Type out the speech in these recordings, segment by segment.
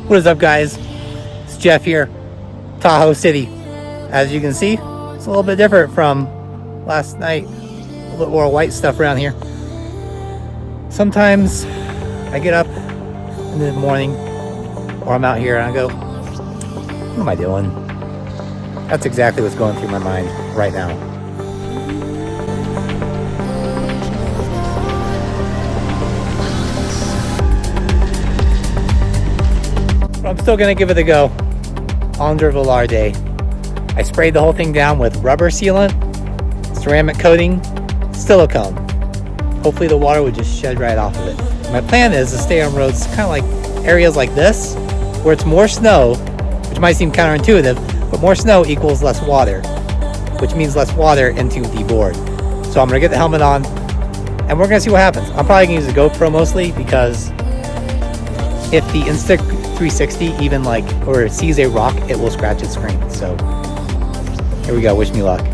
What is up, guys? It's Jeff here, Tahoe City. As you can see, it's a little bit different from last night. A little bit more white stuff around here. Sometimes I get up in the morning or I'm out here and I go, what am I doing? That's exactly what's going through my mind right now. But I'm still gonna give it a go on their VELAR day. I sprayed the whole thing down with rubber sealant, ceramic coating, silicone. Hopefully the water would just shed right off of it. My plan is to stay on roads kind of like areas like this, where it's more snow, which might seem counterintuitive, but more snow equals less water, which means less water into the board. So I'm gonna get the helmet on and we're gonna see what happens. I'm probably gonna use the GoPro mostly because if the Insta360 even or sees a rock, it will scratch its screen. So here we go, wish me luck.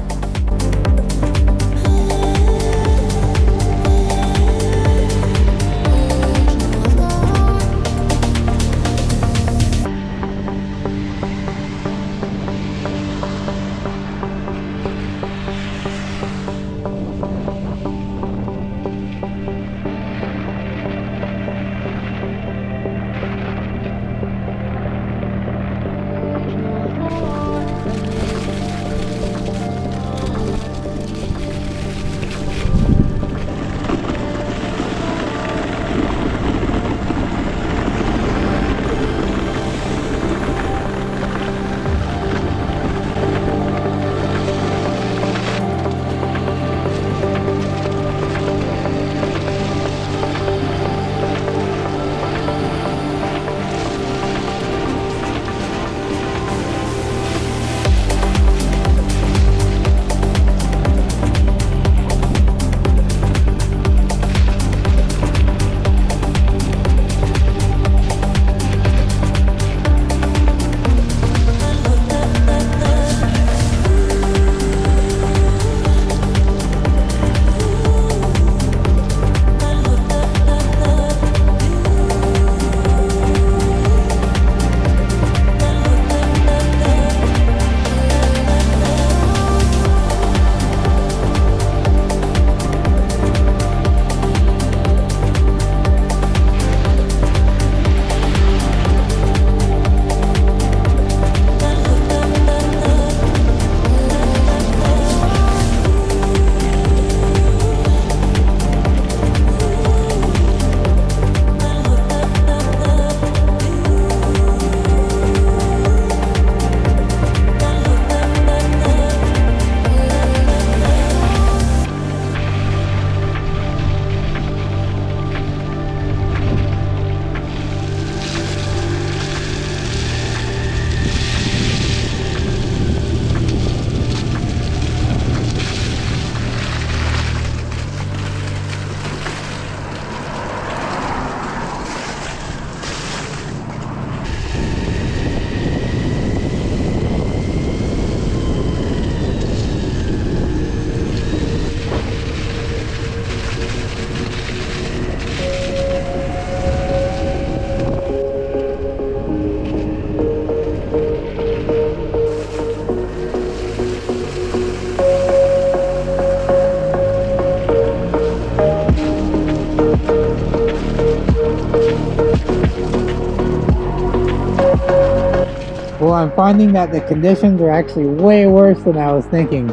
Well, I'm finding that the conditions are actually way worse than I was thinking.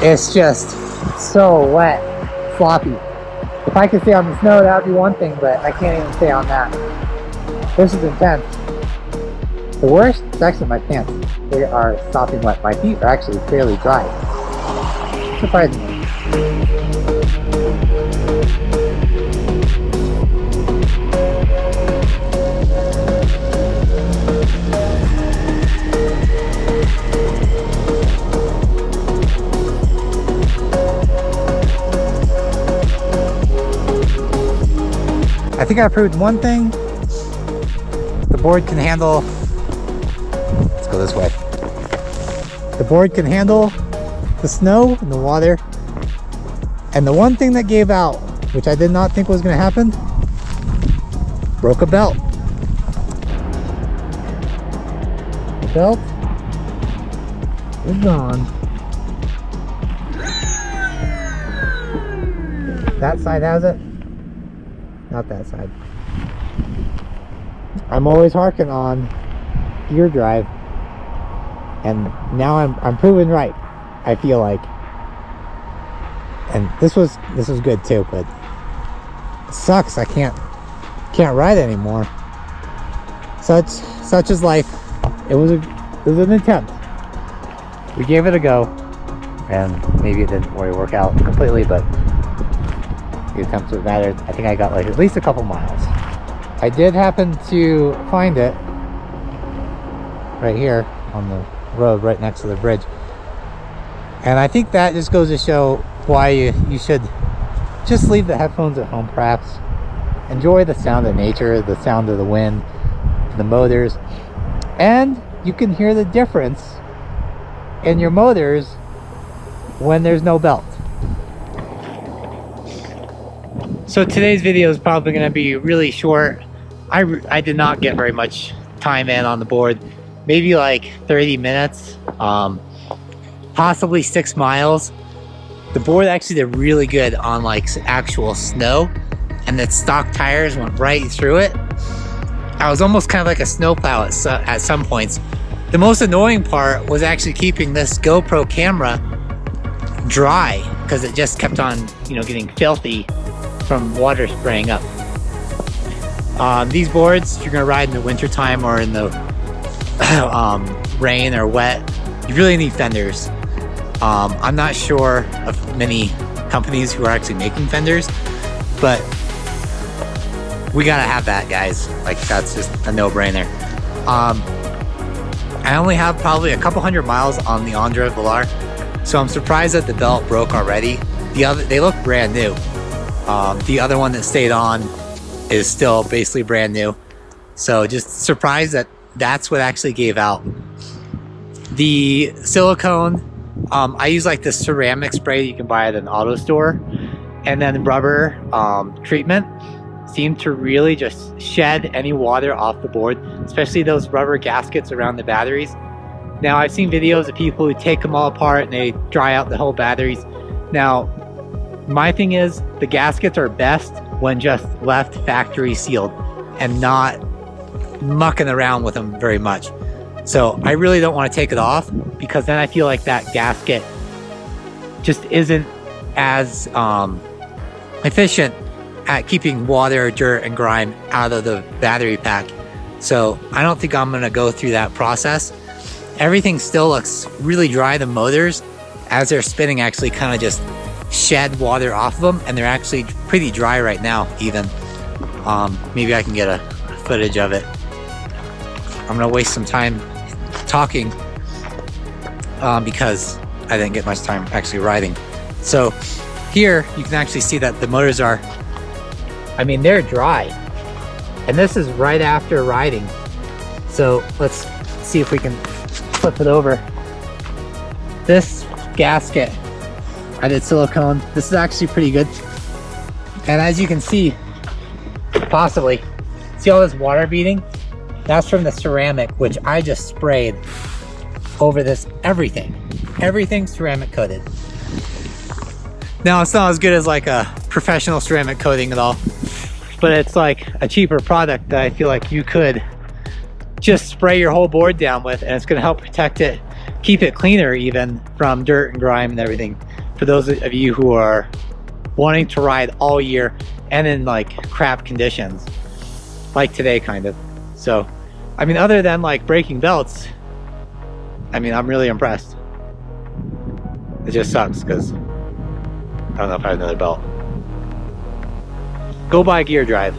It's just so wet, sloppy. If I could stay on the snow, that would be one thing, but I can't even stay on that. This is intense. The worst is actually my pants. They are sopping wet. My feet are actually fairly dry, surprisingly. I think I proved one thing. The board can handle, let's go this way. The board can handle the snow and the water. And the one thing that gave out, which I did not think was going to happen, broke a belt. The belt is gone. That side has it. Not that side. I'm always harking on gear drive, and now I'm proven right, I feel like. And this was good too, but it sucks. I can't ride anymore. Such is life. It was an attempt. We gave it a go, and maybe it didn't really work out completely, but the attempt was mattered. I think I got like at least a couple miles. I did happen to find it right here on the road right next to the bridge, and I think that just goes to show why you should just leave the headphones at home. Perhaps enjoy the sound of nature, the sound of the wind, the motors, and you can hear the difference in your motors when there's no belt. So today's video is probably going to be really short. I did not get very much time in on the board, maybe like 30 minutes, possibly 6 miles. The board actually did really good on like actual snow, and the stock tires went right through it. I was almost kind of like a snowplow at some points. The most annoying part was actually keeping this GoPro camera dry, because it just kept on, getting filthy from water spraying up. These boards, if you're gonna ride in the winter time or in the rain or wet, you really need fenders. I'm not sure of many companies who are actually making fenders, but we gotta have that, guys. Like, that's just a no-brainer. I only have probably a couple hundred miles on the OSNRA VELAR, so I'm surprised that the belt broke already. They look brand new. The other one that stayed on is still basically brand new. So just surprised that that's what actually gave out. The silicone, I use like the ceramic spray that you can buy at an auto store, and then the rubber treatment seemed to really just shed any water off the board, especially those rubber gaskets around the batteries. Now, I've seen videos of people who take them all apart and they dry out the whole batteries. Now, my thing is, the gaskets are best when just left factory sealed and not mucking around with them very much. So I really don't want to take it off, because then I feel like that gasket just isn't as efficient at keeping water, dirt, and grime out of the battery pack. So I don't think I'm gonna go through that process. Everything still looks really dry. The motors, as they're spinning, actually kind of just shed water off of them, and they're actually pretty dry right now even. Maybe I can get a footage of it. I'm gonna waste some time talking because I didn't get much time actually riding. So here you can actually see that the motors are, they're dry, and this is right after riding. So let's see if we can flip it over. This gasket, I did silicone. This is actually pretty good. And as you can see, possibly, see all this water beading? That's from the ceramic, which I just sprayed over this everything ceramic coated. Now, it's not as good as like a professional ceramic coating at all, but it's like a cheaper product that I feel like you could just spray your whole board down with, and it's going to help protect it, keep it cleaner even from dirt and grime and everything, for those of you who are wanting to ride all year and in like crap conditions like today kind of. So other than like breaking belts, I'm really impressed. It just sucks because I don't know if I have another belt. Go buy Gear Drive.